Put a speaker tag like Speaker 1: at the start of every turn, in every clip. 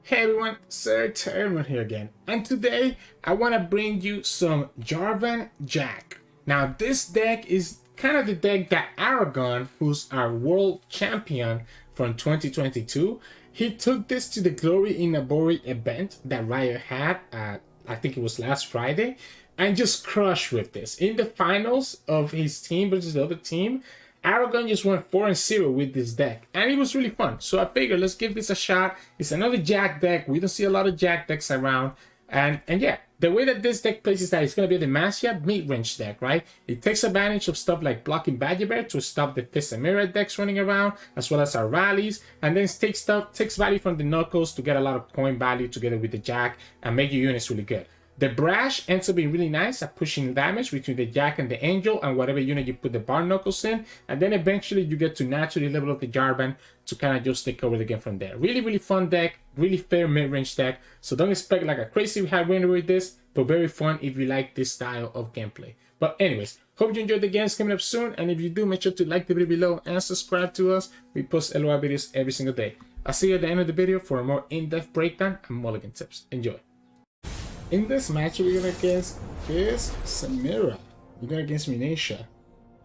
Speaker 1: Hey everyone, Sirturmund here again, and today I want to bring you some Jarvan Jack. Now this deck is kind of the deck that AragOrnn, who's our world champion from 2022, he took this to the Glory in Navori event that Riot had, I think it was last Friday, and just crushed with this. In the finals of his team versus the other team, AragOrnn just went 4-0 with this deck, and it was really fun. So I figured, let's give this a shot. It's another Jack deck. We don't see a lot of Jack decks around. And yeah, the way that this deck plays is that it's going to be the mid-range deck, right? It takes advantage of stuff like blocking Badger Bear to stop the Fizz Samira decks running around, as well as our rallies, and then takes value from the Knuckles to get a lot of point value together with the Jack and make your units really good. The Brash ends up being really nice at pushing damage between the Jack and the Angel and whatever unit you put the Bar Knuckles in. And then eventually you get to naturally level up the Jarvan to kind of just take over the game from there. Really, really fun deck. Really fair mid-range deck. So don't expect like a crazy high winner with this, but very fun if you like this style of gameplay. But anyways, hope you enjoyed the games coming up soon. And if you do, make sure to like the video below and subscribe to us. We post LOI videos every single day. I'll see you at the end of the video for a more in-depth breakdown and mulligan tips. Enjoy. In this match, we're going against Fizz Samira. We're going against Minatia.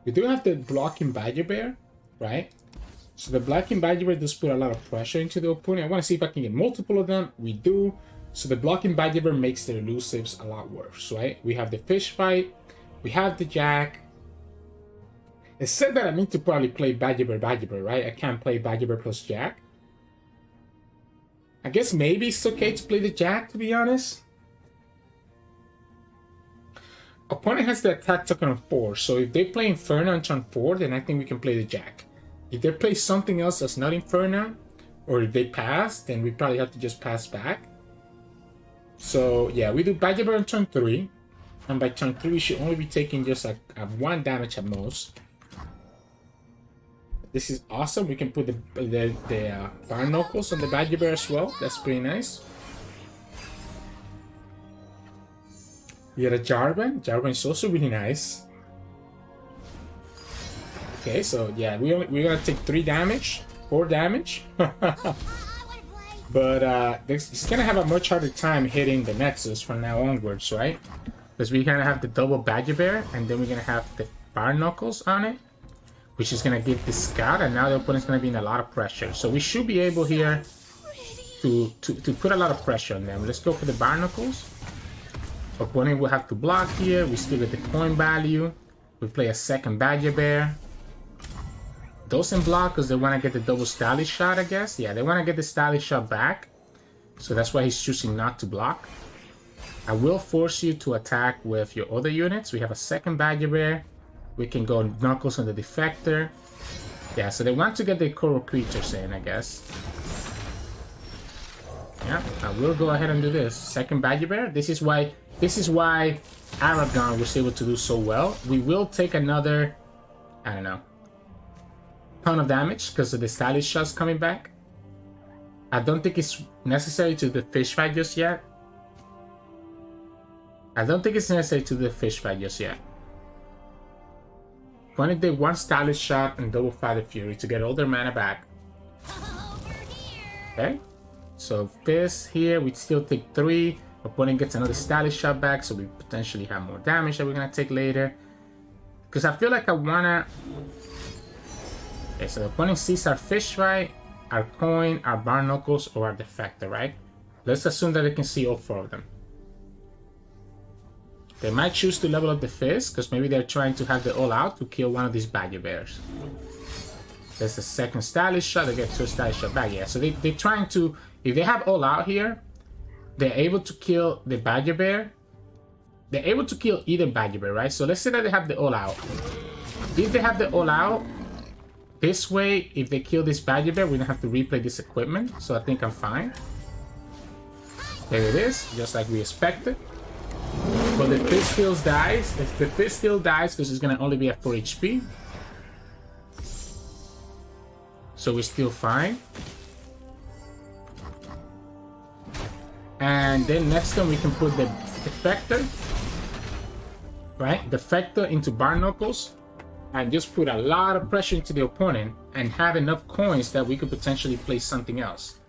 Speaker 1: We do have the blocking Badger Bear, right? So the blocking Badger Bear does put a lot of pressure into the opponent. I want to see if I can get multiple of them. We do. So the blocking Badger Bear makes their elusives a lot worse, right? We have the fish fight. We have the Jack. It said that I need to probably play Badger Bear, right? I can't play Badger Bear plus Jack. I guess maybe it's okay to play the Jack, to be honest. Opponent has the attack token on 4, so if they play Inferno on turn 4, then I think we can play the Jack. If they play something else that's not Inferno, or if they pass, then we probably have to just pass back. So yeah, we do Badger Bear on turn 3, and by turn 3 we should only be taking just like 1 damage at most. This is awesome. We can put the Bar Knuckles on the Badger Bear as well. That's pretty nice. We had a Jarvan. Jarvan is also really nice. Okay, so yeah, we're gonna take 4 damage. But it's gonna have a much harder time hitting the Nexus from now onwards, right? Because we're gonna have the double Badger Bear, and then we're gonna have the Bar Knuckles on it, which is gonna give the Scout, and now the opponent's gonna be in a lot of pressure. So we should be able here to put a lot of pressure on them. Let's go for the Bar Knuckles. Opponent will have to block here. We still get the coin value. We play a second Badger Bear. Doesn't block because they want to get the double stylish shot, I guess. Yeah, they want to get the stylish shot back. So that's why he's choosing not to block. I will force you to attack with your other units. We have a second Badger Bear. We can go Knuckles on the Defector. Yeah, so they want to get the coral creatures in, I guess. Yeah, I will go ahead and do this. Second Badger Bear. This is why AragOrnn was able to do so well. We will take another, I don't know, ton of damage because of the stylish shots coming back. I don't think it's necessary to do the fish fight just yet. Gonna do 1 stylish shot and double Father Fury to get all their mana back. Okay, so Fizz here, we still take 3. Opponent gets another stylish shot back, so we potentially have more damage that we're gonna take later. Because I feel like I wanna... Okay, so the opponent sees our fish fight, our coin, our Bar Knuckles, or our Defector, right? Let's assume that they can see all 4 of them. They might choose to level up the Fizz, because maybe they're trying to have the All Out to kill one of these Badger Bears. There's the second stylish shot, they get 2 stylish shot back. Yeah, so they're trying to... If they have All Out here, they're able to kill the Badger Bear. They're able to kill either Badger Bear, right? So let's say that they have the All Out. If they have the All Out, this way, if they kill this Badger Bear, we don't have to replay this equipment. So I think I'm fine. There it is, just like we expected. But the Fizz still dies. If the Fizz still dies, because it's going to only be at 4 HP. So we're still fine. And then next time we can put the Defector, right? Defector into Bar Knuckles, and just put a lot of pressure into the opponent and have enough coins that we could potentially play something else.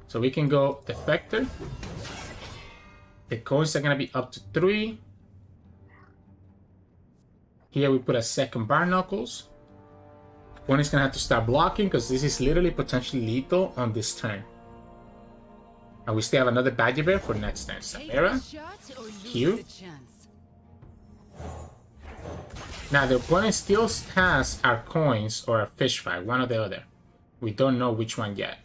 Speaker 1: So So we can go Defector. The coins are gonna be up to 3. Here we put a second Barnacles. One is gonna have to start blocking because this is literally potentially lethal on this turn. And we still have another Badger Bear for next turn. Samira. Q. Now the opponent still has our coins or a fish fight, one or the other. We don't know which one yet.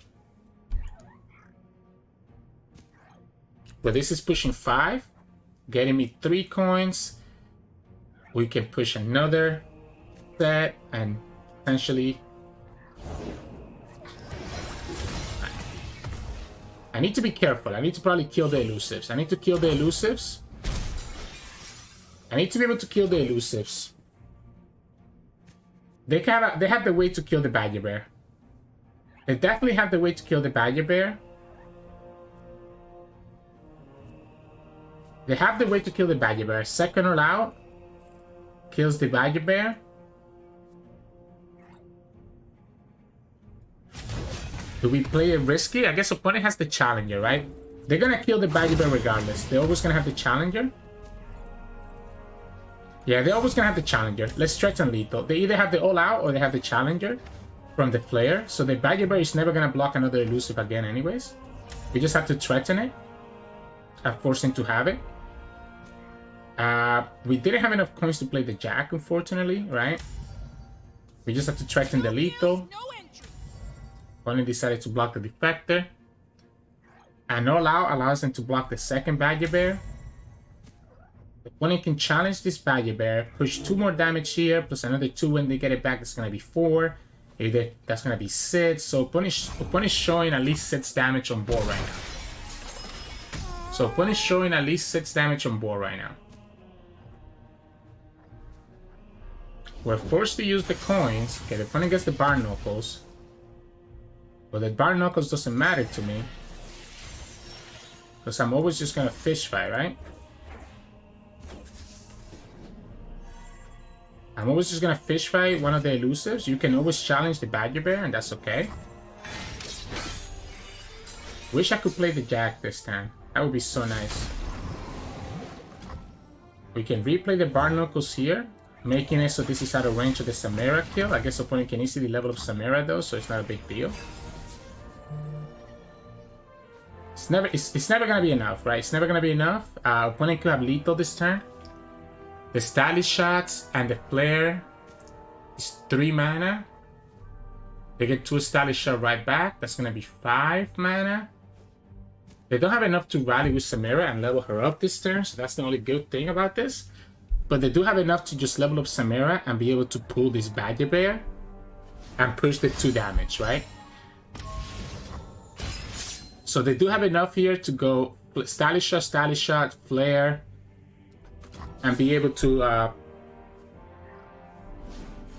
Speaker 1: But this is pushing 5, getting me 3 coins. We can push another set and potentially... I need to be careful. I need to probably kill the elusives. I need to kill the elusives. I need to be able to kill the elusives. They have the way to kill the Badger Bear. They definitely have the way to kill the Badger Bear. They have the way to kill the Badger Bear. Second all out kills the Badger Bear. Do we play it risky? I guess opponent has the Challenger, right? They're gonna kill the Badger Bear regardless. They're always gonna have the Challenger. Yeah, they're always gonna have the Challenger. Let's threaten lethal. They either have the All Out or they have the Challenger from the player. So the Badger Bear is never gonna block another elusive again anyways. We just have to threaten it. Forcing to have it. We didn't have enough coins to play the Jack, unfortunately, right? We just have to threaten the lethal. Only decided to block the Defector. And All Out allows them to block the second Badger Bear. The opponent can challenge this Badger Bear, push 2 more damage here, plus another 2 when they get it back. That's going to be 4. Either that's going to be 6. So opponent is showing at least 6 damage on board right now. So opponent is showing at least 6 damage on board right now. We're forced to use the coins. Okay, the opponent gets the Barnacles. But the Barnacles doesn't matter to me. Because I'm always just going to fish fight, right? I'm always just going to fish fight one of the elusives. You can always challenge the Badger Bear, and that's okay. Wish I could play the Jack this time. That would be so nice. We can replay the Barnacles here, making it so this is out of range of the Samira kill. I guess opponent can easily level up Samira though, so it's not a big deal. It's never gonna be enough, right? It's never gonna be enough. Opponent could have lethal this turn. The Stylish Shots and the Flare is 3 mana. They get 2 Stylish Shot right back. That's gonna be 5 mana. They don't have enough to rally with Samira and level her up this turn, so that's the only good thing about this. But they do have enough to just level up Samira and be able to pull this Badger Bear and push the 2 damage, right? So they do have enough here to go Stylish Shot, Flare, and be able to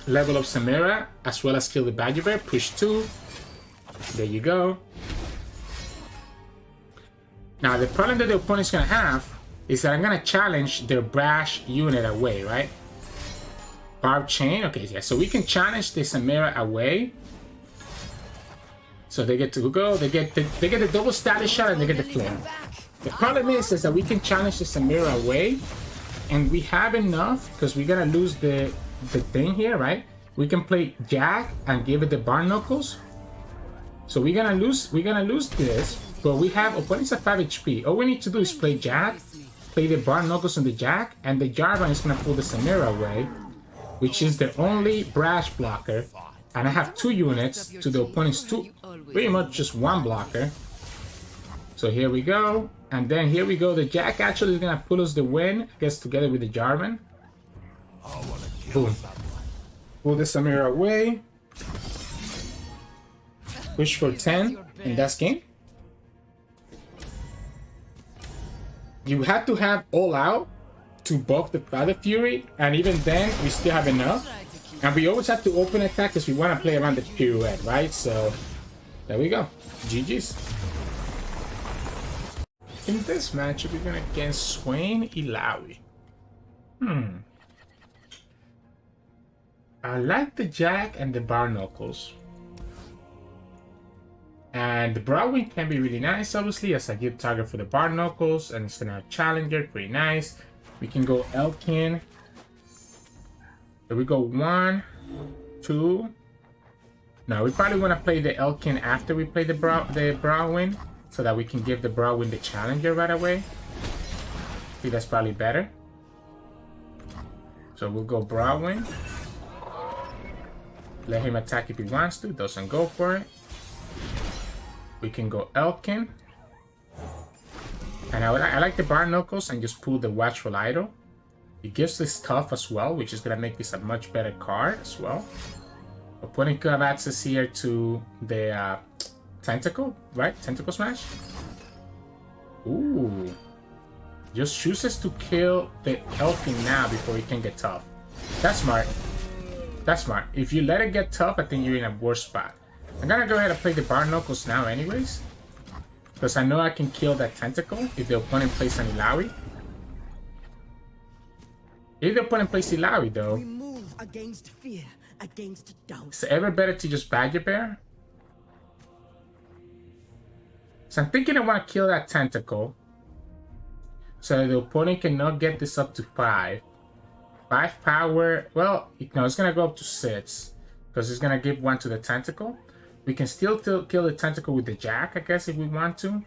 Speaker 1: level up Samira as well as kill the Badger Bear. Push 2. There you go. Now the problem that the opponent's gonna have is that I'm gonna challenge their Brash unit away, right? Barb Chain. Okay, yeah. So we can challenge the Samira away. So they get to go. They get the double Status Shot and they get the Flame. The problem is that we can challenge the Samira away, and we have enough because we're gonna lose the thing here, right? We can play Jack and give it the Barnacles. So we're gonna lose this, but we have opponents at 5 HP. All we need to do is play Jack, play the Barnacles on the Jack, and the Jarvan is gonna pull the Samira away, which is the only Brash blocker. And I have 2 units to the opponent's 2, pretty much just 1 blocker. So here we go, and then here we go. The Jack actually is gonna pull us the win, I guess, together with the Jarvan. Boom. Pull the Samira away. Push for 10 in that game. You have to have All Out to buff the Father Fury, and even then, we still have enough. And we always have to open attack because we want to play around the pirouette, right? So, there we go. GG's. In this matchup, we're going to against Swain Illaoi. I like the Jack and the Barnacles. And the Broadwing can be really nice, obviously, as a good target for the Barnacles, and it's gonna have Challenger, pretty nice. We can go Elkin. Here we go 1, 2. No, we probably want to play the Elkin after we play the Broadwing, so that we can give the Broadwing the Challenger right away. I think that's probably better. So we'll go Broadwing. Let him attack if he wants to. Doesn't go for it. We can go Elkin. And I like the Barnacles and just pull the Watchful Idol. It gives this Tough as well, which is going to make this a much better card as well. Opponent could have access here to the Tentacle, right? Tentacle Smash. Ooh. Just chooses to kill the Elkin now before he can get Tough. That's smart. That's smart. If you let it get Tough, I think you're in a worse spot. I'm gonna go ahead and play the Barnacles now anyways. Because I know I can kill that Tentacle if the opponent plays an Illaoi. If the opponent plays Illaoi though,
Speaker 2: We move against fear, against doubt.
Speaker 1: it's ever better to just Badger Bear. So I'm thinking I want to kill that Tentacle. So the opponent cannot get this up to 5. 5 power, well, no, it's gonna go up to 6. Because it's gonna give 1 to the Tentacle. We can still kill the Tentacle with the Jack, I guess, if we want to.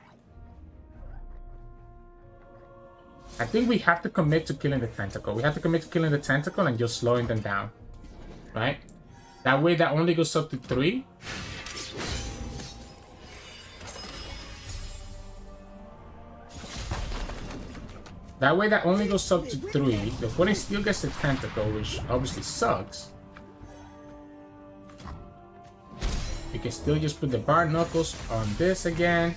Speaker 1: I think we have to commit to killing the Tentacle. We have to commit to killing the Tentacle and just slowing them down. Right? That way that only goes up to 3. That way that only goes up to 3. The opponent still gets the Tentacle, which obviously sucks. You can still just put the Barnacles on this again.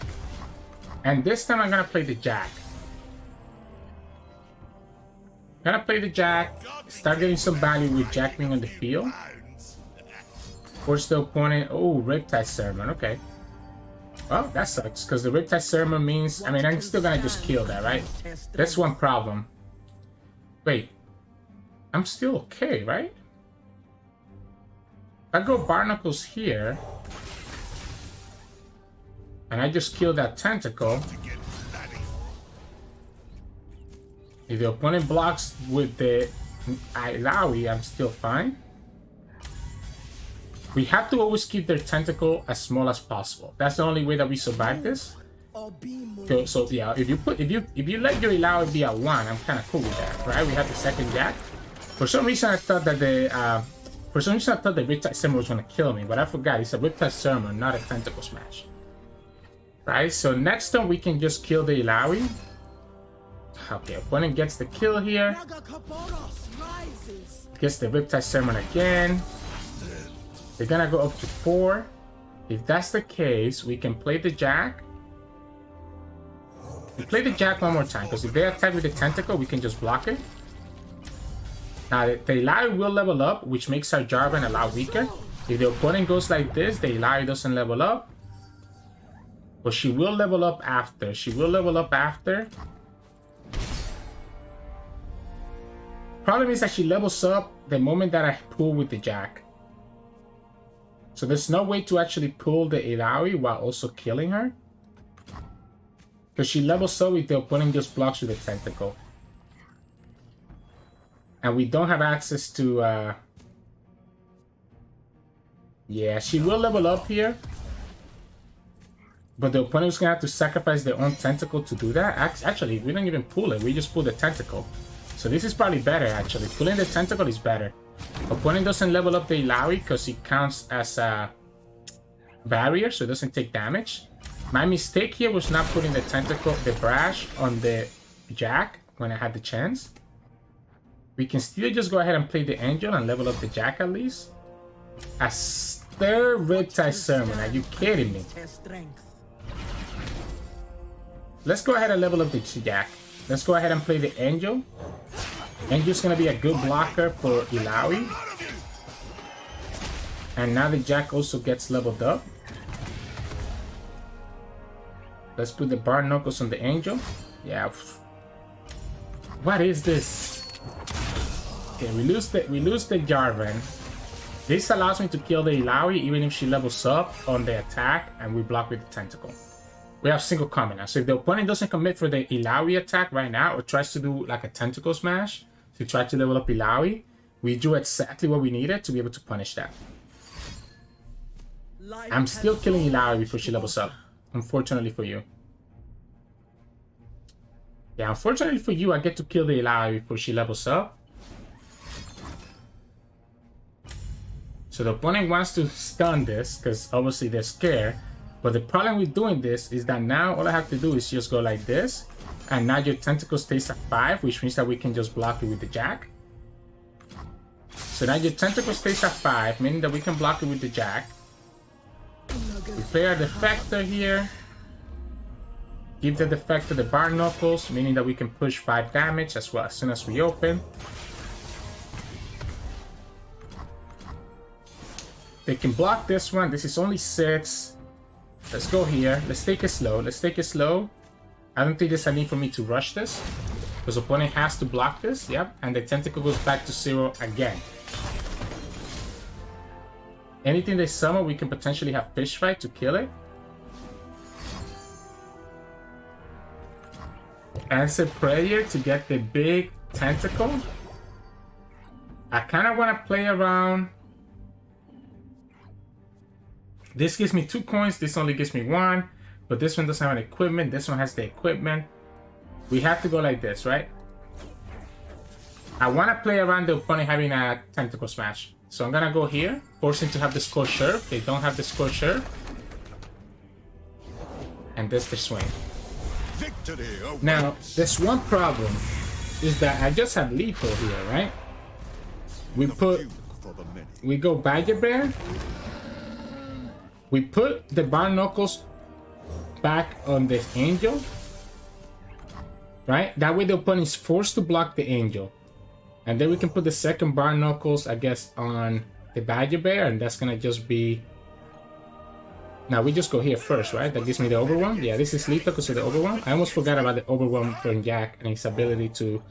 Speaker 1: And this time I'm gonna play the Jack. I'm gonna play the Jack, start getting some value with Jack being on the field. Force the opponent. Oh, Riptide Sermon, okay. Well, that sucks, because the Riptide Sermon means, I mean, I'm still gonna just kill that, right? That's one problem. Wait. I'm still okay, right? If I go Barnacles here, and I just kill that Tentacle, if the opponent blocks with the Illaoi, I'm still fine. We have to always keep their Tentacle as small as possible. That's the only way that we survive this. So yeah, if you let your Illaoi be at 1, I'm kind of cool with that, right? We have the second Jack. For some reason, I thought that the Riptide Sermon was gonna kill me, but I forgot it's a Riptide Sermon, not a Tentacle Smash. Right? So next turn we can just kill the Illaoi. Okay, opponent gets the kill here. Gets the Riptide Sermon again. They're gonna go up to 4. If that's the case, we can play the Jack. We play the Jack one more time, because if they attack with the Tentacle, we can just block it. Now, the Illaoi will level up, which makes our Jarvan a lot weaker. If the opponent goes like this, the Illaoi doesn't level up. But she will level up after. She will level up after. Problem is that she levels up the moment that I pull with the Jack. So there's no way to actually pull the Illaoi while also killing her. Because she levels up if the opponent just blocks with the Tentacle. And we don't have access to... Yeah, she will level up here. But the opponent is going to have to sacrifice their own Tentacle to do that. Actually, we don't even pull it. We just pull the Tentacle. So this is probably better, actually. Pulling the Tentacle is better. Opponent doesn't level up the Illaoi because it counts as a barrier, so it doesn't take damage. My mistake here was not putting the Tentacle, the Brash, on the Jack when I had the chance. We can still just go ahead and play the Angel and level up the Jack at least. A third Riptide Sermon, are you kidding me? Let's go ahead and level up the Jack. Let's go ahead and play the Angel. Angel's gonna be a good blocker for Illaoi. And now the Jack also gets leveled up. Let's put the Barnacles on the Angel. Yeah. What is this? Okay, we lose the Jarvan. This allows me to kill the Illaoi even if she levels up on the attack and we block with the tentacle. We have single combat now. So if the opponent doesn't commit for the Illaoi attack right now or tries to do like a tentacle smash to try to level up Illaoi, we do exactly what we needed to be able to punish that. I'm still killing Illaoi before she levels up, unfortunately for you. Yeah, unfortunately for you, I get to kill the Illaoi before she levels up. So the opponent wants to stun this, because obviously they're scared. But the problem with doing this is that now all I have to do is just go like this. And now your tentacle stays at 5, which means that we can just block it with the Jack. So now your tentacle stays at 5, meaning that we can block it with the Jack. We play our defector here. Give the defector the bar knuckles, meaning that we can push 5 damage as well as soon as we open. They can block this one. This is only 6. Let's go here. Let's take it slow. Let's take it slow. I don't think there's a need for me to rush this, because the opponent has to block this. Yep. And the tentacle goes back to 0 again. Anything they summon, we can potentially have fish fight to kill it. Answer prayer to get the big tentacle. I kind of want to play around. This gives me 2 coins. This only gives me 1. But this one doesn't have an equipment. This one has the equipment. We have to go like this, right? I want to play around the opponent having a tentacle smash. So I'm going to go here. Force him to have the Scorcher. They don't have the Scorcher. And this the swing. Now, there's one problem. Is that I just have lethal here, right? We go Badger Bear. We put the bar knuckles back on this angel. Right? That way the opponent is forced to block the angel. And then we can put the second bar knuckles, I guess, on the Badger Bear. And that's going to just be... Now we just go here first, right? That gives me the Overwhelm. Yeah, this is lethal because of the Overwhelm. I almost forgot about the Overwhelm from Jack and his ability to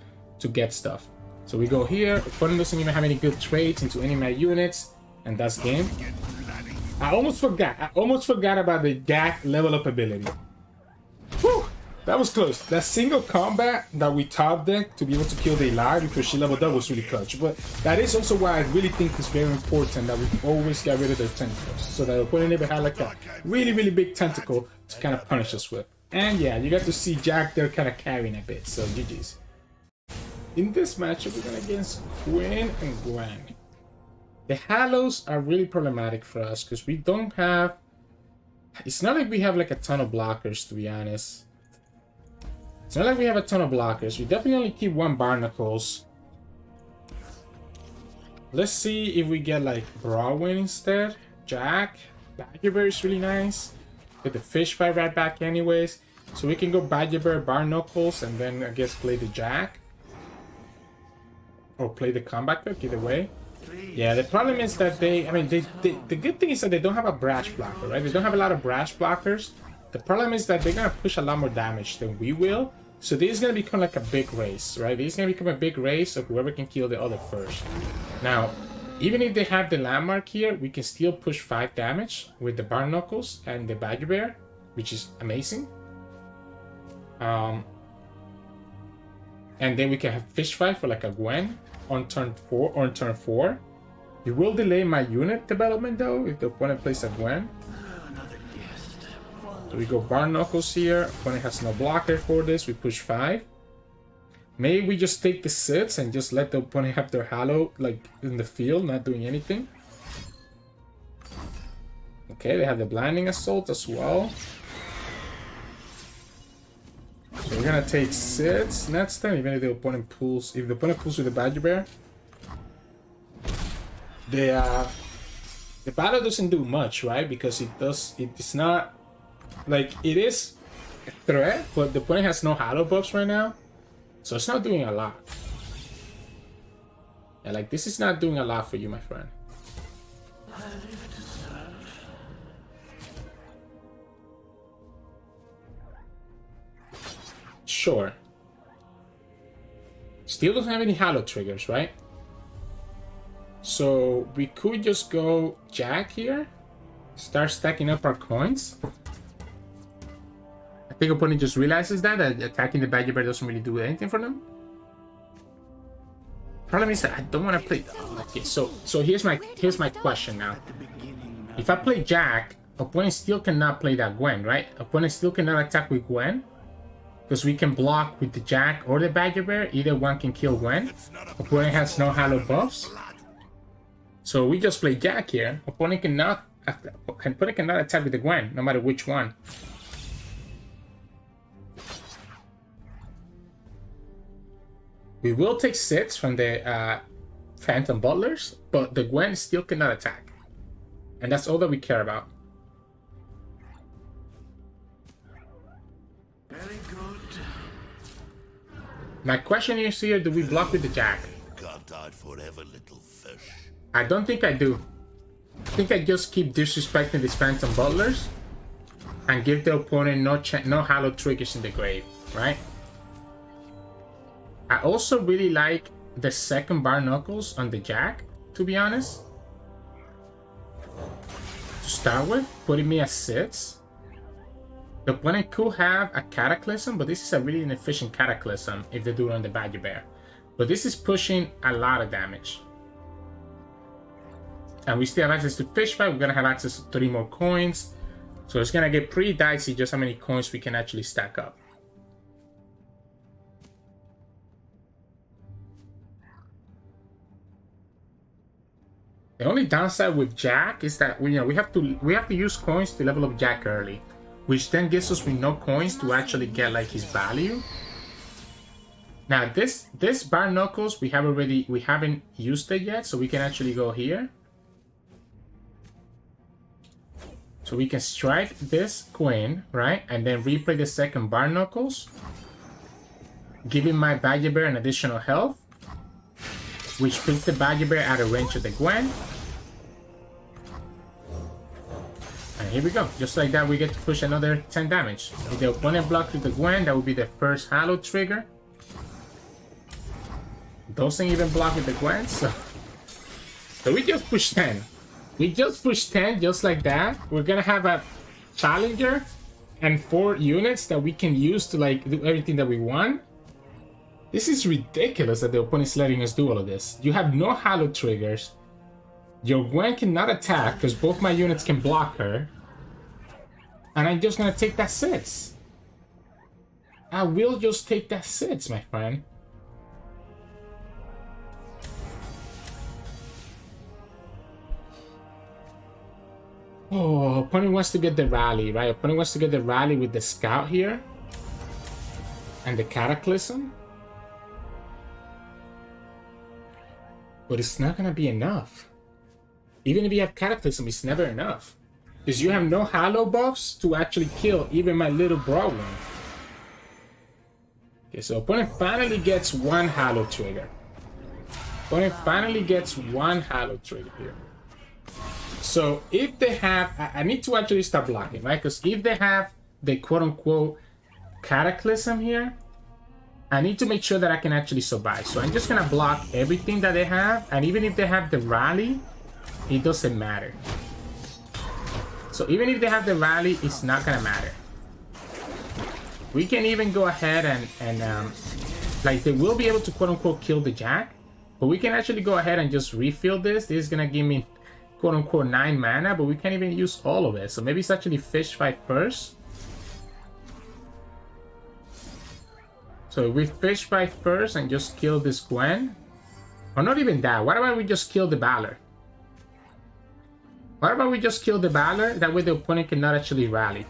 Speaker 1: get stuff. So we go here. Opponent doesn't even have any good trades into any of my units. And that's game. I almost forgot about the Jack level up ability. Whew! That was close. That single combat that we top deck to be able to kill the Illaoi before she leveled up was really clutch. But that is also why I really think it's very important that we always get rid of their tentacles. So that the opponent never had like a really, really big tentacle to kind of punish us with. And yeah, you got to see Jack there kind of carrying a bit. So GG's. In this matchup, we're going against Quinn and Gwen. The Halos are really problematic for us because we don't have... It's not like we have like a ton of blockers, to be honest. It's not like we have a ton of blockers. We definitely only keep 1 Barnacles. Let's see if we get like Brawwin instead. Jack. Badger Bear is really nice. Get the fish fight right back anyways. So we can go Badger Bear, Barnacles, and then I guess play the Jack. Or play the combat cook, either way. Yeah, the problem is that the good thing is that they don't have a Brash blocker, right? They don't have a lot of Brash blockers. The problem is that they're going to push a lot more damage than we will. So this is going to become like a big race, right? This is going to become a big race of whoever can kill the other first. Now, even if they have the landmark here, we can still push 5 damage with the Barnacles and the Badger Bear, which is amazing. And then we can have fish fight for like a Gwen on turn 4 or on turn 4. It will delay my unit development though if the opponent plays a Gwen. So we go Barnacles here. Opponent has no blocker for this. We push 5. Maybe we just take the sits and just let the opponent have their Halo like in the field, not doing anything. Okay, they have the Blinding Assault as well. So we're gonna take sits next time, even if the opponent pulls. If the opponent pulls with the Badger Bear, the battle doesn't do much, right? Because it's not like it is a threat, but the opponent has no Halo buffs right now, so it's not doing a lot. Yeah, like this is not doing a lot for you, my friend. Sure. Still doesn't have any Halo triggers, right? So we could just go Jack here. Start stacking up our coins. I think opponent just realizes that attacking the Badger Bear doesn't really do anything for them. Problem is that I don't want to play. Okay, so here's my question now. If I play Jack, opponent still cannot play that Gwen, right? Opponent still cannot attack with Gwen. Because we can block with the Jack or the Badger Bear. Either one can kill Gwen. Opponent has no Halo buffs. So we just play Jack here. Opponent cannot attack with the Gwen, no matter which one. We will take 6 from the Phantom Butlers, but the Gwen still cannot attack. And that's all that we care about.
Speaker 3: Very good.
Speaker 1: My question is here, do we block with the Jack?
Speaker 3: Can't hide forever, little fish.
Speaker 1: I don't think I do. I think I just keep disrespecting these Phantom Butlers and give the opponent no Halo triggers in the grave, right? I also really like the second Bar Knuckles on the Jack, to be honest. To start with, putting me at 6. The opponent could have a Cataclysm, but this is a really inefficient Cataclysm if they do it on the Badger Bear. But this is pushing a lot of damage. And we still have access to Fish Fight. We're going to have access to 3 more coins. So it's going to get pretty dicey just how many coins we can actually stack up. The only downside with Jack is that we have to use coins to level up Jack early, which then gives us with no coins to actually get like his value. Now this Bar Knuckles we haven't used it yet, so we can actually go here. So we can strike this Quinn, right, and then replay the second Bar Knuckles, giving my Badger Bear an additional health, which puts the Badger Bear out of range of the Gwen. And here we go. Just like that, we get to push another 10 damage. If the opponent blocks with the Gwen, that would be the first Halo trigger. Doesn't even block with the Gwen, so we just push 10. We just push 10 just like that. We're gonna have a Challenger and 4 units that we can use to like do everything that we want. This is ridiculous that the opponent is letting us do all of this. You have no Halo triggers. Your Gwen cannot attack because both my units can block her. And I'm just going to take that 6. I will just take that 6, my friend. Oh, opponent wants to get the rally, right? Opponent wants to get the rally with the Scout here. And the Cataclysm. But it's not going to be enough. Even if you have Cataclysm, it's never enough. Because you have no Halo buffs to actually kill even my little Brawling. Okay, so opponent finally gets 1 Halo trigger. Opponent finally gets 1 Halo trigger here. So if they have... I need to actually start blocking, right? Because if they have the quote-unquote Cataclysm here, I need to make sure that I can actually survive. So I'm just going to block everything that they have. And even if they have the rally, it doesn't matter. So even if they have the rally, it's not going to matter. We can even go ahead and like they will be able to quote unquote kill the Jack. But we can actually go ahead and just refill this. This is going to give me quote unquote 9 mana. But we can't even use all of it. So maybe it's actually Fish Fight first. So we Fish Fight first and just kill this Gwen. Or not even that. What about we just kill the Valor? What about we just kill the Valor? That way the opponent cannot actually rally.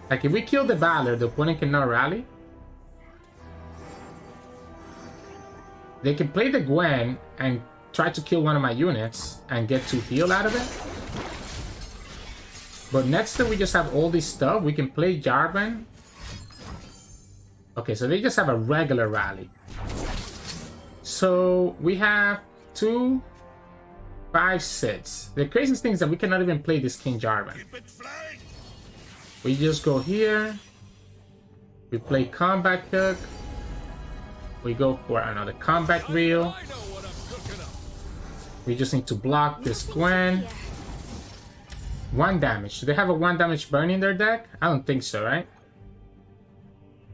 Speaker 1: Like if we kill the Valor, the opponent cannot rally. They can play the Gwen and try to kill one of my units and get 2 heal out of it. But next time we just have all this stuff, we can play Jarvan. Okay, so they just have a regular rally. So we have 2, 5, 6. The craziest thing is that we cannot even play this King Jarvan. We just go here. We play Combat Cook. We go for another combat reel. We just need to block this Gwen. 1 damage. Do they have a 1 damage burn in their deck? I don't think so, right?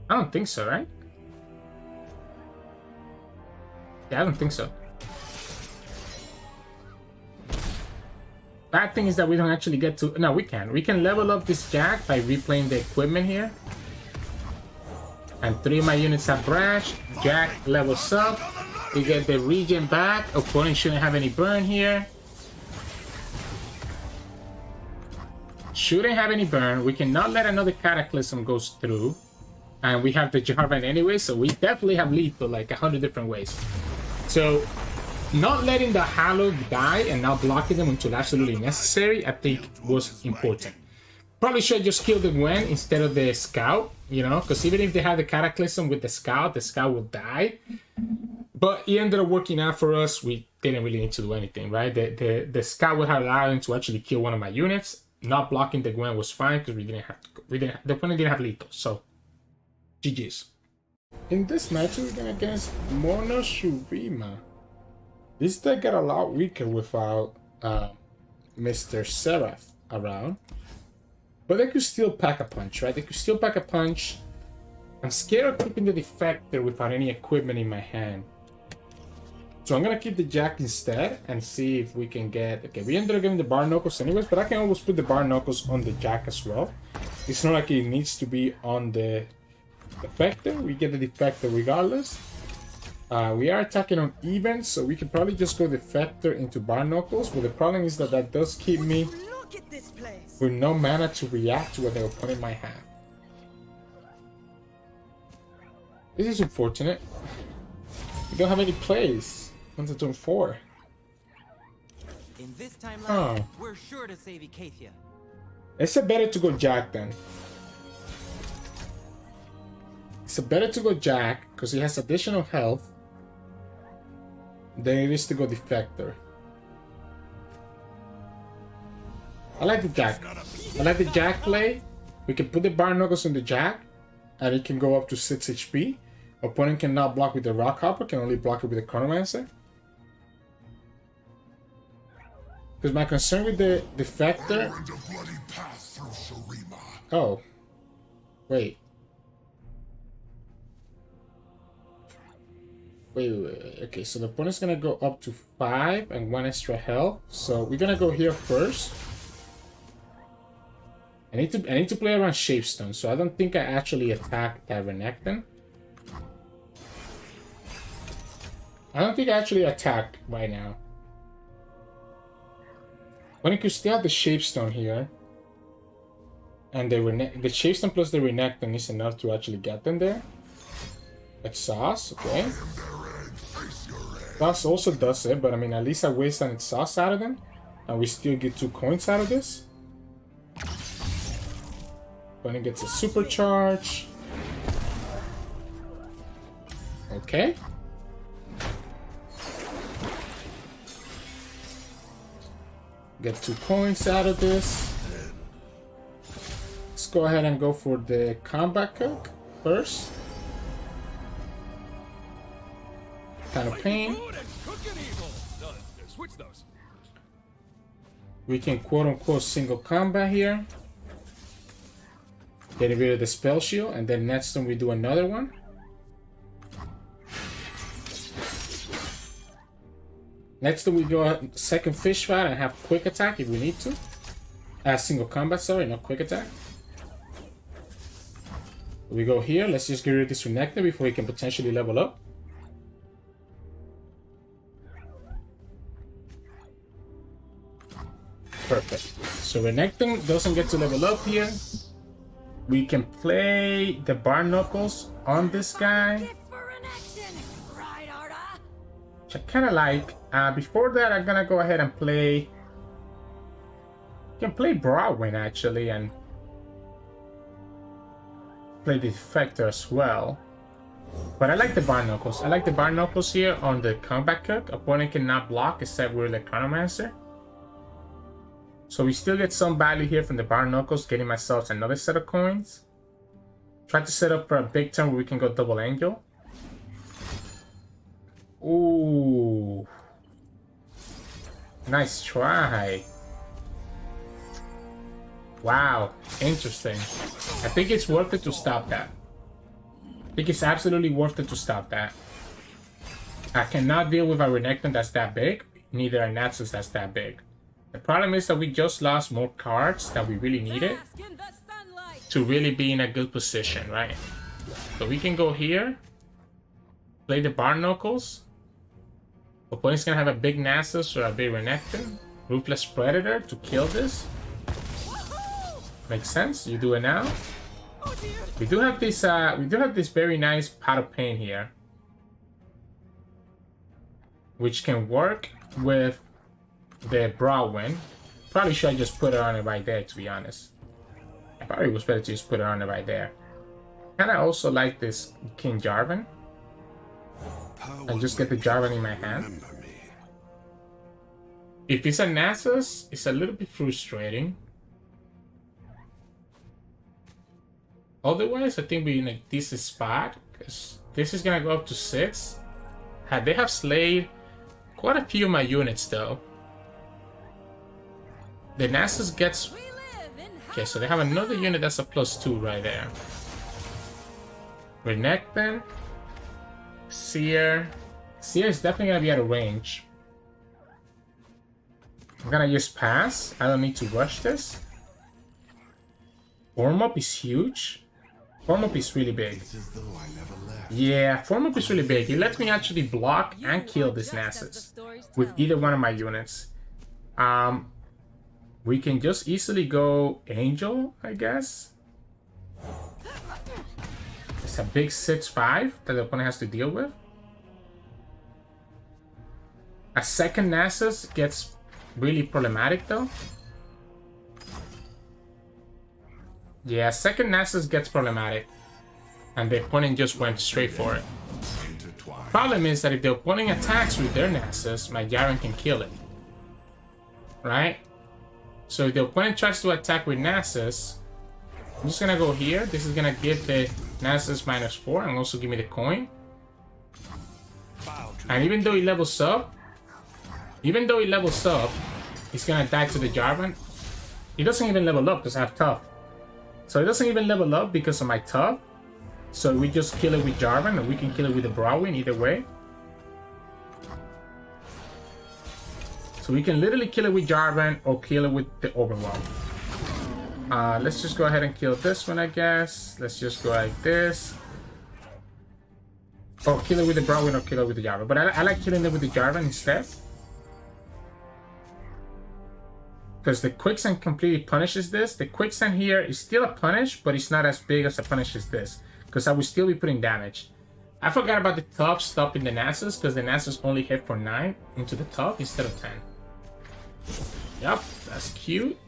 Speaker 1: I don't think so, right? Yeah, I don't think so. Bad thing is that we don't actually get to... No, we can. We can level up this Jack by replaying the equipment here. And 3 of my units have Brash. Jack levels up. We get the regen back. Opponent shouldn't have any burn here. Shouldn't have any burn. We cannot let another Cataclysm go through. And we have the Jarvan anyway, so we definitely have lethal like 100 different ways. So, not letting the Hallow die and not blocking them until absolutely necessary, I think was important. Probably should just kill the Gwen instead of the Scout, you know, because even if they have the Cataclysm with the Scout will die. But it ended up working out for us. We didn't really need to do anything, right? The Scout would have allowed him to actually kill one of my units. Not blocking the Gwen was fine because the opponent didn't have lethal, so GG's. In this match, we're going against Mono Shurima. This deck got a lot weaker without Mr. Seraph around. But they could still pack a punch, right? They could still pack a punch. I'm scared of keeping the Defector without any equipment in my hand. So I'm going to keep the Jack instead and see if we can get... Okay, we ended up getting the Barnacles anyways, but I can always put the Barnacles on the Jack as well. It's not like it needs to be on the Defector. We get the Defector regardless. We are attacking on even, so we could probably just go Defector into Barnacles, but the problem is that that does keep me with no mana to react to what the opponent might have. This is unfortunate. We don't have any plays until turn 4.
Speaker 4: In this timeline, we're sure to save Icathia.
Speaker 1: It's better to go Jack then. It's better to go Jack because he has additional health than it is to go Defector. I like the Jack. I like the Jack play. We can put the Barnacles on the Jack and it can go up to 6 HP. Opponent cannot block with the Rockhopper, can only block it with the Chronomancer. Because my concern with the Defector... Oh. Wait. Wait. Okay, so the opponent's gonna go up to 5 and 1 extra health. So we're gonna go here first. I need to play around Shapestone, so I don't think I actually attack that Renekton. I don't think I actually attack right now. When it could still have the Shapestone here. And the Shapestone plus the Renekton is enough to actually get them there. Exhaust, okay. Exhaust also does it, but I mean, at least I waste an Exhaust out of them. And we still get 2 coins out of this. Opponent gets a Supercharge. Okay. Get 2 coins out of this. Let's go ahead and go for the Combat Cook first. Kind of pain. We can quote-unquote single combat here. Getting rid of the Spell Shield, and then next time we do another one. Next time we go second Fish Fight and have Quick Attack if we need to. Single combat, sorry, not Quick Attack. We go here, let's just get rid of this Renekton before we can potentially level up. Perfect. So Renekton doesn't get to level up here. We can play the Barnacles on this guy. Which I kind of like. Before that, I'm gonna go ahead and play... can play Broadwind actually and play the Defector as well. But I like the Barnacles. I like the Barnacles here on the Combat Cook. Opponent cannot block except with the Chronomancer. So we still get some value here from the Barnacles, getting myself another set of coins. Try to set up for a big turn where we can go double angle. Ooh. Nice try. Wow, interesting. I think it's worth it to stop that. I think it's absolutely worth it to stop that. I cannot deal with a Renekton that's that big, neither a Naxos that's that big. The problem is that we just lost more cards that we really needed to really be in a good position, right? So we can go here, play the Barnacles. Opponent's gonna have a big Naxos or a big Renekton. Ruthless Predator to kill this. Makes sense. You do it now. We do have this very nice Pot of Pain here, which can work with the Broadwind. Probably should I just put it on it right there, to be honest. I probably was better to just put it on it right there. Kinda also like this King Jarvan. And just get the Jarvan in my hand. If it's a Naxos, it's a little bit frustrating. Otherwise, I think we're in a decent spot, because this is gonna go up to 6. They have slayed quite a few of my units, though. The Naxos gets... Okay, so they have another unit that's a +2 right there. Renekton. Seer. Seer is definitely gonna be out of range. I'm gonna just pass. I don't need to rush this. Form Up is huge. Form Up is really big. Yeah, Form Up is really big. It lets me actually block and kill this Naxos with either one of my units. We can just easily go Angel, I guess. It's a big 6-5 that the opponent has to deal with. A second Naxos gets really problematic, though. Yeah, second Naxos gets problematic. And the opponent just went straight for it. Problem is that if the opponent attacks with their Naxos, my Jarvan can kill it. Right? So if the opponent tries to attack with Naxos, I'm just gonna go here. This is gonna give the Naxos -4 and also give me the coin. And even though he levels up, he's gonna die to the Jarvan. He doesn't even level up because I have tough. So he doesn't even level up because of my tough. So we just kill it with Jarvan, and we can kill it with the Broadwind either way. So we can literally kill it with Jarvan or kill it with the Overwhelm. Let's just go ahead and kill this one, I guess. Let's just go like this. Or kill it with the Broadwind or kill it with the Jarvan. But I like killing it with the Jarvan instead. Because the Quicksand completely punishes this. The Quicksand here is still a punish, but it's not as big as a punish as this. Because I will still be putting damage. I forgot about the top stopping the Naxos, because the Naxos only hit for 9 into the top instead of 10. Yep, that's cute.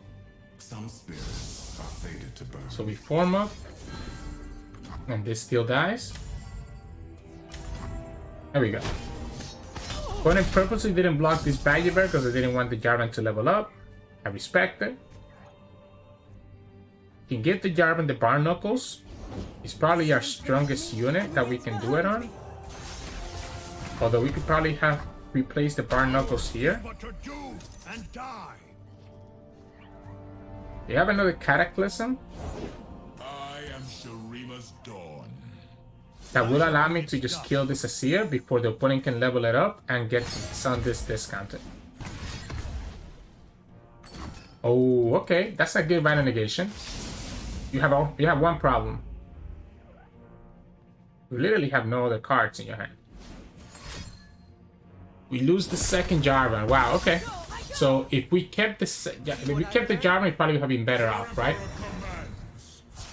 Speaker 3: Some spirits are fated to burn.
Speaker 1: So we form up. And this still dies. There we go. Opponent purposely didn't block this Baggy Bear because they didn't want the Jarvan to level up. I respect it. Can give the Jarvan the Barnacles. It's probably our strongest unit that we can do it on. Although we could probably have replaced the Barnacles here. They have another Cataclysm.
Speaker 3: I am Shurima's dawn.
Speaker 1: That will allow me to just kill this Asir before the opponent can level it up and get some of this discounted. Oh, okay. That's a good Rhino negation. You have one problem. You literally have no other cards in your hand. We lose the second Jarvan. Wow, okay. So if we kept the Jarvan, it probably would have been better off, right?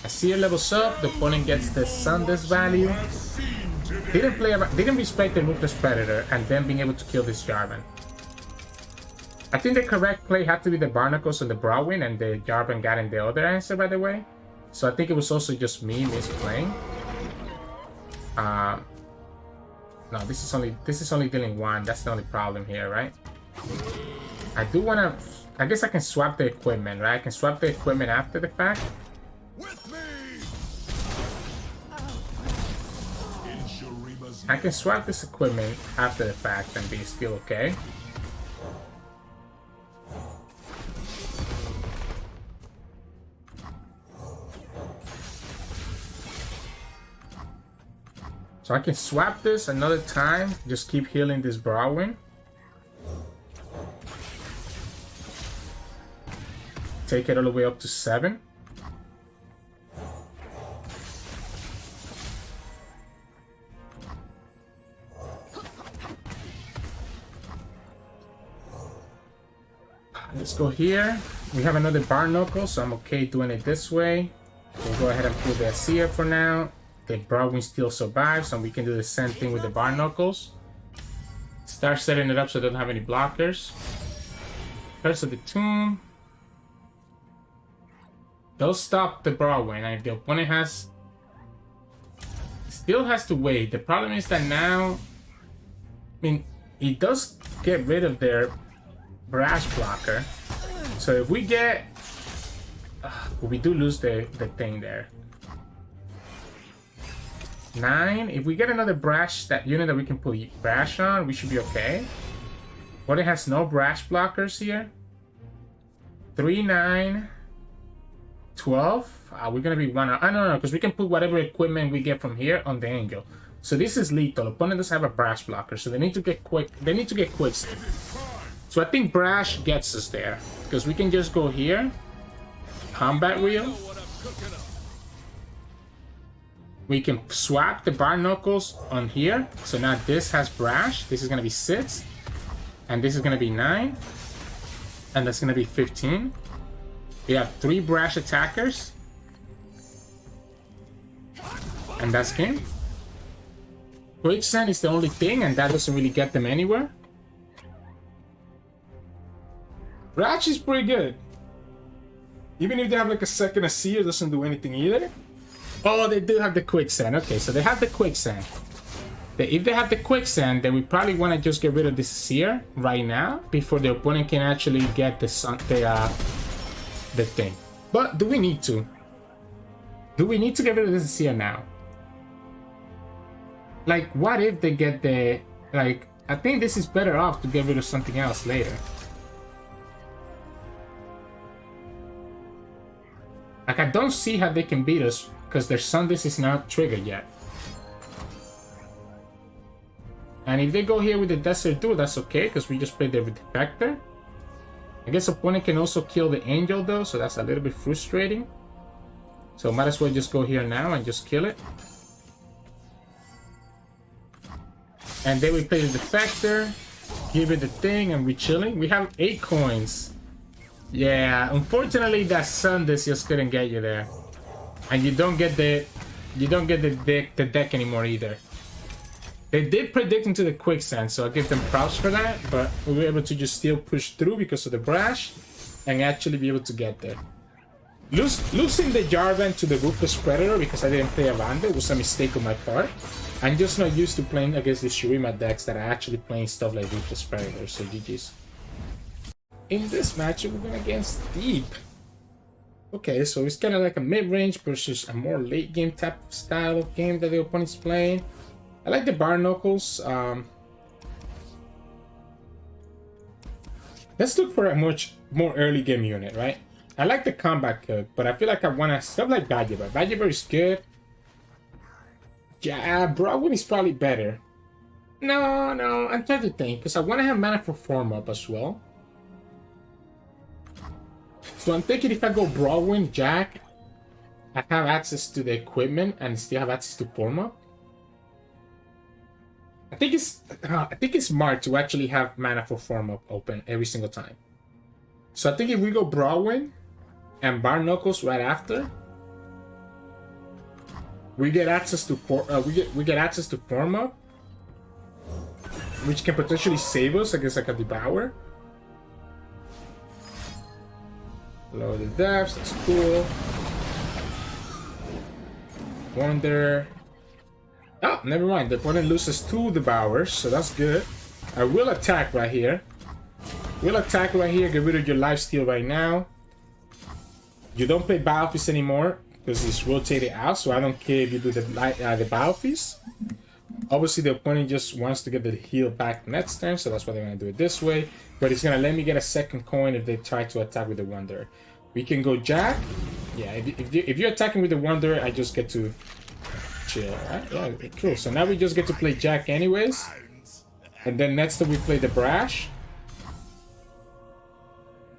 Speaker 1: Asir levels up, the opponent gets the Sundance value. Didn't respect the Ruthless Predator and then being able to kill this Jarvan. I think the correct play had to be the Barnacles and the Broadwind, and the Jarvan got in the other answer, by the way. So I think it was also just me misplaying. No, this is only dealing 1. That's the only problem here, right? I do wanna. I guess I can swap the equipment, right? I can swap the equipment after the fact.
Speaker 3: With me! In Shurima's
Speaker 1: I can swap this equipment after the fact and be still okay. So I can swap this another time, just keep healing this Brawling. Take it all the way up to 7. Let's go here. We have another Barnacle, so I'm okay doing it this way. We'll go ahead and pull the Seer for now. The Brawling still survives, and we can do the same thing with the Barnacles. Start setting it up so it doesn't have any blockers. Curse of the Tomb. They'll stop the Brawling, and if the opponent still has to wait. The problem is that now, I mean, it does get rid of their Brash blocker. So if we get, we do lose the thing there. 9. If we get another Brash, that unit that we can put Brash on, we should be okay. But it has no Brash blockers here. 3, 9, 12. We're gonna be one. No, because we can put whatever equipment we get from here on the Angel. So this is lethal. Opponent doesn't have a Brash blocker, so they need to get quick. They need to get quick. So I think Brash gets us there because we can just go here. Combat Wheel. We can swap the Barnacles on here. So now this has Brash. This is going to be 6. And this is going to be 9. And that's going to be 15. We have 3 Brash attackers. And that's game. Quicksand is the only thing, and that doesn't really get them anywhere. Brash is pretty good. Even if they have like a second a Seer, it doesn't do anything either. Oh, they do have the Quicksand. Okay, so they have the Quicksand. If they have the Quicksand, then we probably want to just get rid of this Seer right now before the opponent can actually get the thing. But do we need to? Do we need to get rid of this Seer now? Like, what if they get the... Like, I think this is better off to get rid of something else later. Like, I don't see how they can beat us because their Sundays is not triggered yet. And if they go here with the Desert Duel, that's okay because we just played the Defector. I guess opponent can also kill the Angel though, so that's a little bit frustrating. So might as well just go here now and just kill it. And then we play the Defector, give it the thing, and we're chilling. We have 8 coins. Yeah, unfortunately that Sundays just couldn't get you there. And you don't get the deck anymore either. They did predict into the Quicksand, so I give them props for that, but we were able to just still push through because of the Brash and actually be able to get there. Losing the Jarvan to the Ruthless Predator because I didn't play Avanda was a mistake on my part. I'm just not used to playing against the Shurima decks that are actually playing stuff like Ruthless Predator, so GG's. In this matchup, we're going against Deep. Okay, so it's kind of like a mid-range versus a more late-game type of style of game that the opponent's playing. I like the Barnacles. Let's look for a much more early-game unit, right? I like the Combat Cook, but I feel like I want to... Stuff like Badgerbear. Badgerbear is good. Yeah, Broadwin is probably better. No, I'm trying to think, because I want to have mana for Form Up as well. So I'm thinking if I go Broadwin, Jack, I have access to the equipment and still have access to Form Up. I think it's smart to actually have mana for Form Up open every single time. So I think if we go Broadwin and Barnacles right after, we get access to we get access to Form Up, which can potentially save us against like a Devour. Lower the depths, that's cool. Wonder. Oh, never mind. The opponent loses 2 Devours, so that's good. I will attack right here. We'll attack right here, get rid of your lifesteal right now. You don't play Battlefield anymore because it's rotated out, so I don't care if you do the Battlefield. Obviously, the opponent just wants to get the heal back next turn, so that's why they're going to do it this way. But it's going to let me get a second coin if they try to attack with the Wanderer. We can go Jack. Yeah, if you're attacking with the Wanderer, I just get to chill, right? Yeah, cool. So now we just get to play Jack anyways. And then next time we play the Brash.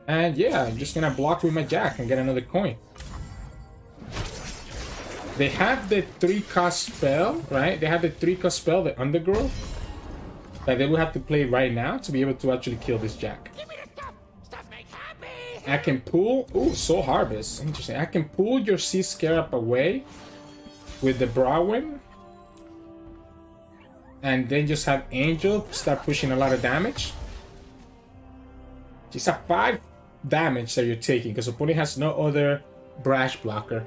Speaker 1: And yeah, I'm just going to block with my Jack and get another coin. They have the 3-cost spell, right? They have the 3-cost spell, the Undergrowth, that they will have to play right now to be able to actually kill this Jack.
Speaker 5: Give me the stuff. Stuff makes happy.
Speaker 1: I can pull... Ooh, Soul Harvest. Interesting. I can pull your Sea Scarab away with the Browin. And then just have Angel start pushing a lot of damage. It's a 5 damage that you're taking because opponent has no other Brash blocker.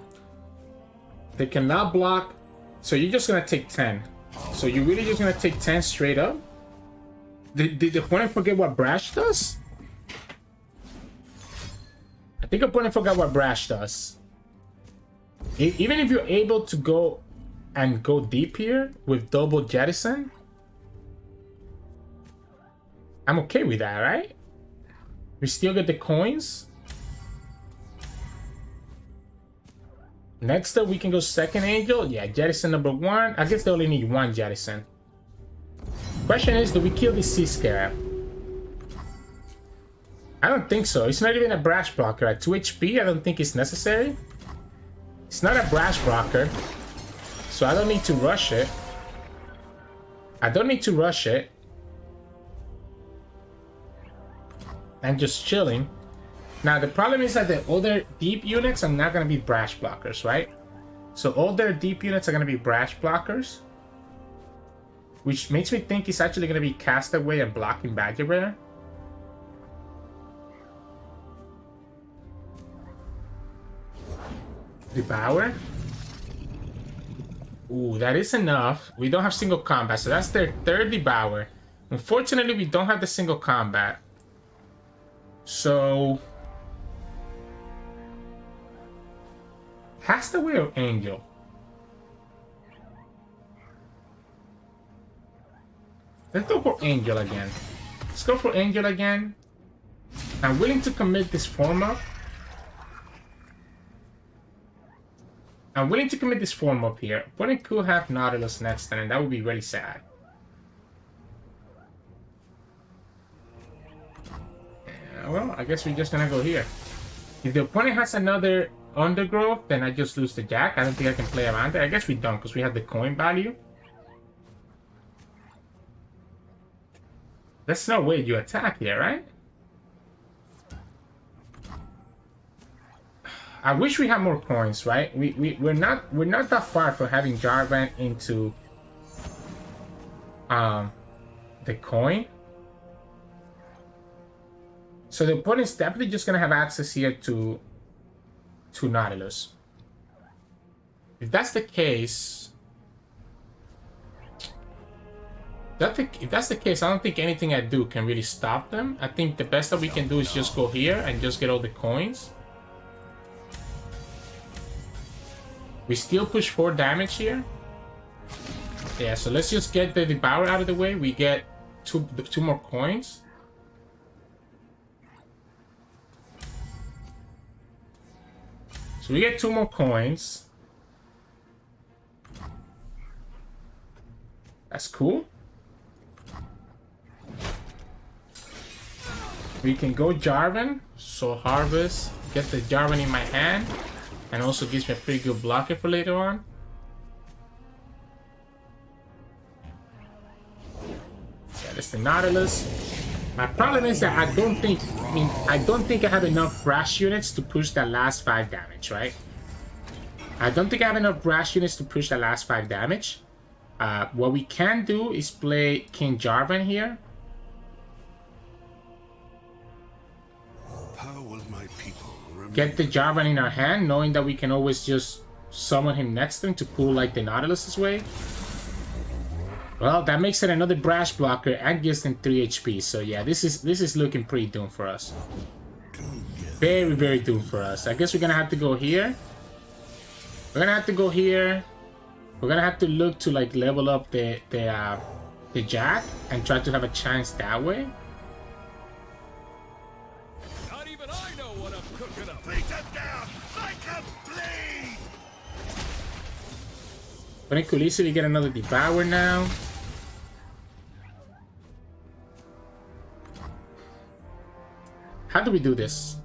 Speaker 1: They cannot block, so you're just gonna take 10. So you're really just gonna take 10 straight up? Did the opponent forget what Brash does? I think opponent forgot what Brash does. Even if you're able to go deep here with double jettison, I'm okay with that, right? We still get the coins. Next up, we can go second Angel. Yeah, jettison number 1. I guess they only need 1 jettison. Question is, do we kill the Sea Scarab? I don't think so. It's not even a Brash blocker. At 2 HP, I don't think it's necessary. It's not a Brash blocker, so I don't need to rush it. I'm just chilling. Now, the problem is that the other deep units are not going to be Brash blockers, right? So all their deep units are going to be Brash blockers. Which makes me think it's actually going to be Castaway and blocking Badger Bear. Devour. Ooh, that is enough. We don't have single combat, so that's their 3rd Devour. Unfortunately, we don't have the single combat. So... Castaway or Angel? Let's go for Angel again. Let's go for Angel again. I'm willing to commit this form up. Here. Opponent could have Nautilus next turn, and that would be really sad. Well, I guess we're just gonna go here. If the opponent has another Undergrowth, then I just lose the Jack. I don't think I can play around it. I guess we don't, because we have the coin value. There's no way you attack here, right? I wish we had more coins, right? We're not that far from having Jarvan into the coin. So the opponent's definitely just gonna have access here to Nautilus. If that's the case, if that's the case, I don't think anything I do can really stop them. I think the best that we can do is just go here and just get all the coins. We still push 4 damage here. Yeah, so let's just get the Devour out of the way. We get two more coins. So we get 2 more coins. That's cool. We can go Jarvan. So Harvest. Get the Jarvan in my hand. And also gives me a pretty good blocker for later on. Yeah, that's the Nautilus. My problem is that I don't think I have enough Brash units to push that last 5 damage, right? I don't think I have enough Brash units to push that last 5 damage. What we can do is play King Jarvan here.
Speaker 3: How will my people
Speaker 1: Get the Jarvan in our hand, knowing that we can always just summon him next turn to pull like the Nautilus's way. Well, that makes it another Brash blocker and gives them 3 HP. So yeah, this is looking pretty doomed for us. Very, very doomed for us. I guess we're gonna have to go here. We're gonna have to go here. We're gonna have to look to like level up the Jack and try to have a chance that way.
Speaker 5: Not even I know what I'm cooking up.
Speaker 3: Beat him down! Make him bleed!
Speaker 1: But it could easily get another Devour now. How do we do this?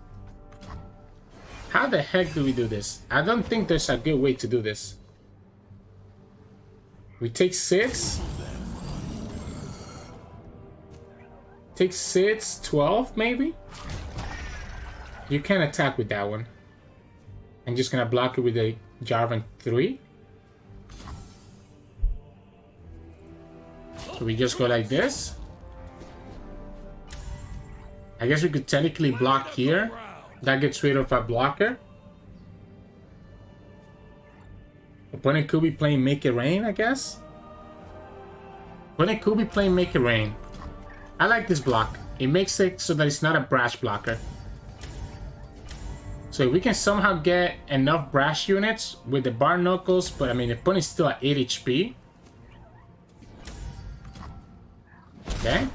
Speaker 1: How the heck do we do this? I don't think there's a good way to do this. We take 6. Take 6, 12 maybe? You can attack with that one. I'm just gonna block it with a Jarvan 3. So we just go like this. I guess we could technically block here. That gets rid of our blocker. Opponent could be playing Make It Rain, I guess. Opponent could be playing Make It Rain. I like this block. It makes it so that it's not a Brash blocker. So if we can somehow get enough Brash units with the Bar Knuckles, but I mean, the opponent's still at 8 HP. Okay.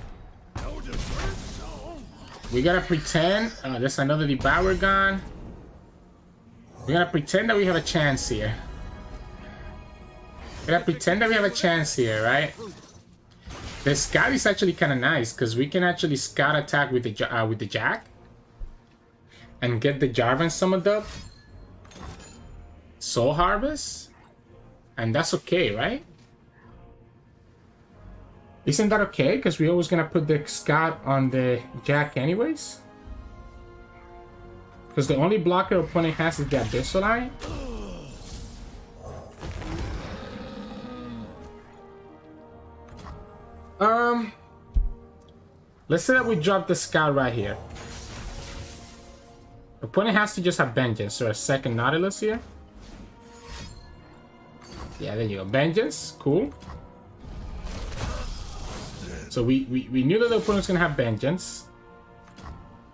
Speaker 1: We gotta pretend. There's another Devour gone. We gotta pretend that we have a chance here. We gotta pretend that we have a chance here, right? The scout is actually kind of nice because we can actually scout attack with the Jack and get the Jarvan summoned up. Soul Harvest, and that's okay, right? Isn't that okay? Because we're always gonna put the scout on the Jack anyways. Because the only blocker opponent has is the Abyss Eye. Let's say that we drop the scout right here. Opponent has to just have Vengeance or a second Nautilus here. Yeah, there you go. Vengeance, cool. So we knew that the opponent's gonna have Vengeance.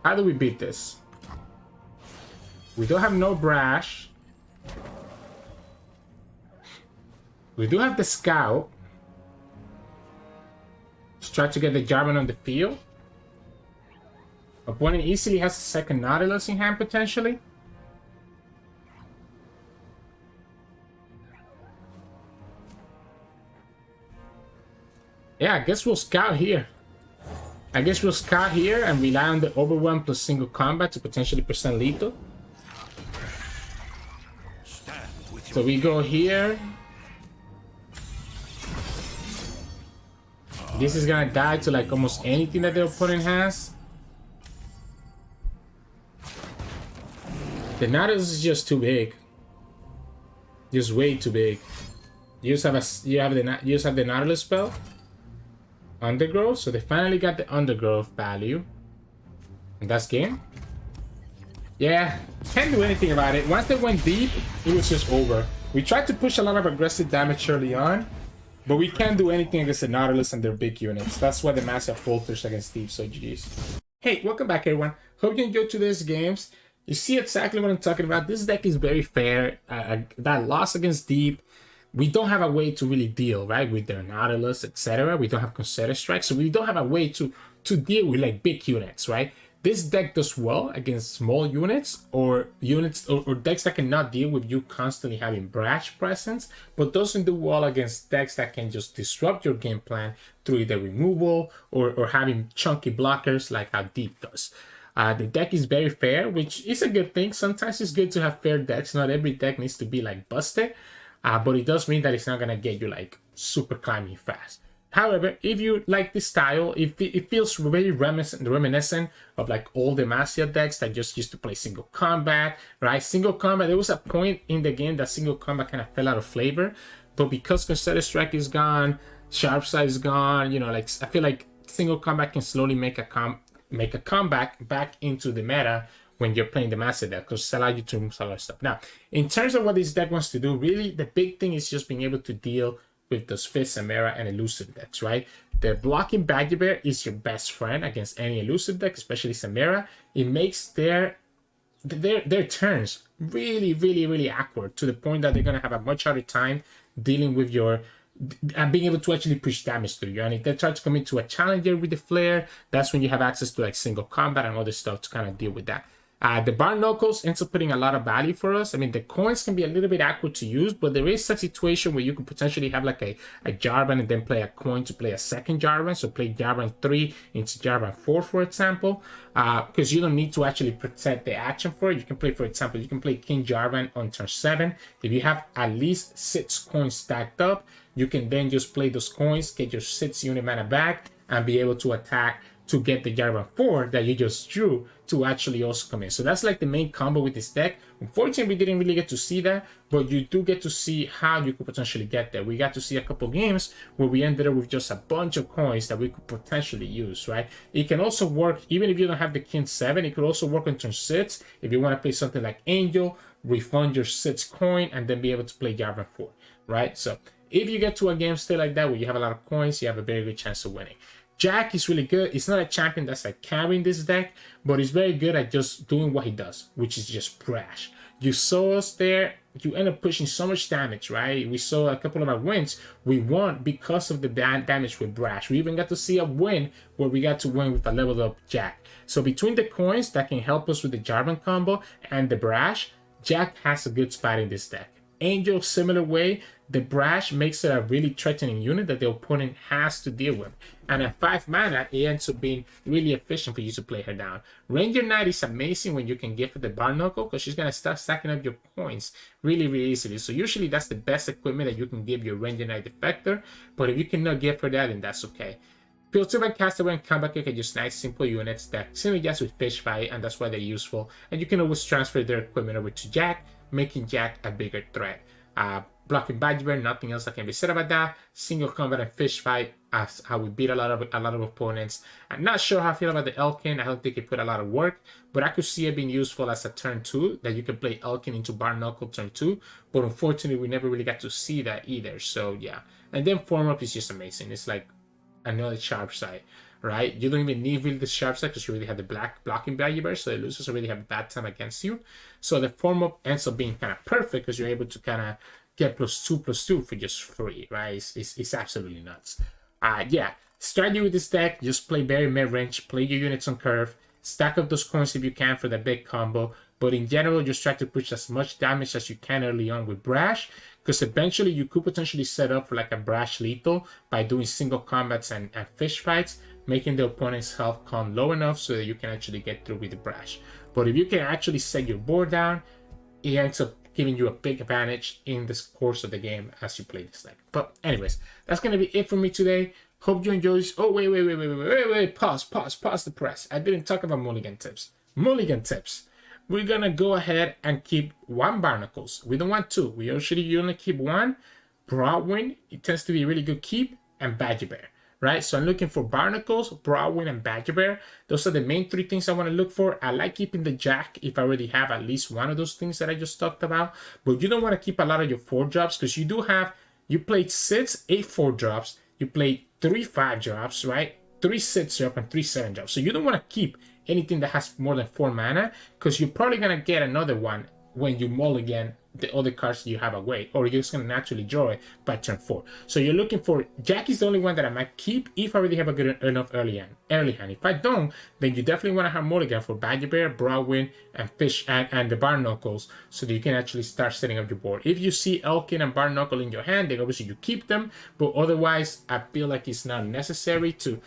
Speaker 1: How do we beat this? We don't have no Brash. We do have the Scout. Let's try to get the Jarvan on the field. Opponent easily has a second Nautilus in hand potentially. Yeah, I guess we'll scout here. I guess we'll scout here and rely on the Overwhelm plus single combat to potentially percent lethal. So we go here. This is gonna die to like almost anything that the opponent has. The Nautilus is just too big. Just way too big. You just have the Nautilus spell. Undergrowth, so they finally got the Undergrowth value. And that's game. Yeah, can't do anything about it. Once they went deep, it was just over. We tried to push a lot of aggressive damage early on, but we can't do anything against the Nautilus and their big units. That's why the massive falters against Deep, so GG's. Hey, welcome back everyone. Hope you enjoyed today's games. You see exactly what I'm talking about. This deck is very fair. That loss against Deep, we don't have a way to really deal, right, with their Nautilus, etc. We don't have Concerted Strike, so we don't have a way to deal with like big units, right? This deck does well against small units or decks that cannot deal with you constantly having Brash presence, but doesn't do well against decks that can just disrupt your game plan through either removal or having chunky blockers like how Deep does. The deck is very fair, which is a good thing. Sometimes it's good to have fair decks. Not every deck needs to be like busted. But it does mean that it's not going to get you like super climbing fast. However, if you like this style, it feels very reminiscent of like all the Demacia decks that just used to play single combat, right? Single combat, there was a point in the game that single combat kind of fell out of flavor. But because Concerted Strike is gone, Sharp Side is gone, you know, like I feel like single combat can slowly make a comeback back into the meta when you're playing the Master deck, because it allows you to remove a lot of stuff. Now, in terms of what this deck wants to do, really, the big thing is just being able to deal with those Fizz Samira and Elusive decks, right? The blocking Badger Bear is your best friend against any Elusive deck, especially Samira. It makes their their turns really awkward, to the point that they're gonna have a much harder time dealing with your and being able to actually push damage through you. And if they try to come into a challenger with the flare, that's when you have access to like single combat and other stuff to kind of deal with that. The Barnacles ends up putting a lot of value for us. I mean, the coins can be a little bit awkward to use, but there is a situation where you could potentially have like a Jarvan and then play a coin to play a second Jarvan. So play Jarvan 3 into Jarvan 4, for example, because you don't need to actually protect the action for it. You can play, for example, you can play King Jarvan on turn 7. If you have at least 6 coins stacked up, you can then just play those coins, get your 6 unit mana back, and be able to attack to get the Jarvan 4 that you just drew to actually also come in. So that's like the main combo with this deck. Unfortunately, we didn't really get to see that, but you do get to see how you could potentially get there. We got to see a couple games where we ended up with just a bunch of coins that we could potentially use, right? It can also work, even if you don't have the King 7, it could also work on turn 6. If you want to play something like Angel, refund your 6 coin, and then be able to play Jarvan 4, right? So if you get to a game state like that where you have a lot of coins, you have a very good chance of winning. Jack is really good. It's not a champion that's like carrying this deck, but he's very good at just doing what he does, which is just brash. You saw us there. You end up pushing so much damage, right? We saw a couple of our wins. We won because of the damage with brash. We even got to see a win where we got to win with a leveled up Jack. So between the coins that can help us with the Jarvan combo and the brash, Jack has a good spot in this deck. Angel, similar way. The brash makes it a really threatening unit that the opponent has to deal with. And at 5 mana, it ends up being really efficient for you to play her down. Ranger Knight is amazing when you can give her the Barnacle, because she's going to start stacking up your points really easily. So usually that's the best equipment that you can give your Ranger Knight Defector. But if you cannot give her that, then that's okay. Piltover, Castaway, and Combat Kick are just nice, simple units that synergize with Fish Fight, and that's why they're useful. And you can always transfer their equipment over to Jack, making Jack a bigger threat. Blocking Badger, nothing else that can be said about that. Single combat and Fish Fight, as how we beat a lot of opponents. I'm not sure how I feel about the Elkin. I don't think it put a lot of work, but I could see it being useful as a turn 2, that you can play Elkin into Barnacle turn 2. But unfortunately, we never really got to see that either. So yeah, and then Form Up is just amazing. It's like another sharp side, right? You don't even need really the sharp side because you already have the black blocking Badger, so the losers already have a bad time against you. So the Form Up ends up being kind of perfect because you're able to kind of get +2/+2 for just free, right? It's absolutely nuts. Yeah, strategy with this deck, just play very mid-range, play your units on curve, stack up those coins if you can for the big combo, but in general, just try to push as much damage as you can early on with Brash, because eventually you could potentially set up for like a Brash lethal by doing single combats and fish fights, making the opponent's health count low enough so that you can actually get through with the Brash. But if you can actually set your board down, it ends up giving you a big advantage in the course of the game as you play this deck. But anyways, that's going to be it for me today. Hope you enjoyed this. Oh, wait. Pause the press. I didn't talk about mulligan tips. Mulligan tips. We're going to go ahead and keep 1 Barnacles. We don't want 2. We usually only keep 1. Broadwind, it tends to be a really good keep, and Badger Bear. Right, so I'm looking for Barnacles, Broadwind, and Badger Bear. Those are the main 3 things I want to look for. I like keeping the Jack if I already have at least one of those things that I just talked about. But you don't want to keep a lot of your 4 drops because you played 6 8/4 drops. You played 3 5 drops, right? 3 6 drop and 3 7 drops. So you don't want to keep anything that has more than 4 mana because you're probably going to get another one when you mulligan the other cards you have away, or you're just going to naturally draw it by turn 4. So you're looking for Jack is the only one that I might keep if I already have a good enough early hand. If I don't, then you definitely want to have mulligan for Badger Bear, Broadwind, and Fish and the Barnacles, so that you can actually start setting up your board. If you see Elkin and Barnacle in your hand, then obviously you keep them, but otherwise I feel like it's not necessary to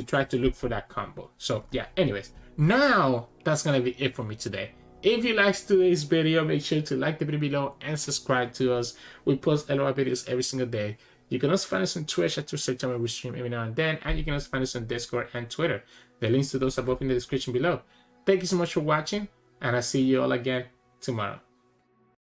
Speaker 1: try to look for that combo. So yeah, anyways, now that's gonna be it for me today. If you liked today's video, make sure to like the video below and subscribe to us. We post LOI videos every single day. You can also find us on Twitch at Sirturmund. We stream every now and then, and you can also find us on Discord and Twitter. The links to those are both in the description below. Thank you so much for watching, and I'll see you all again tomorrow.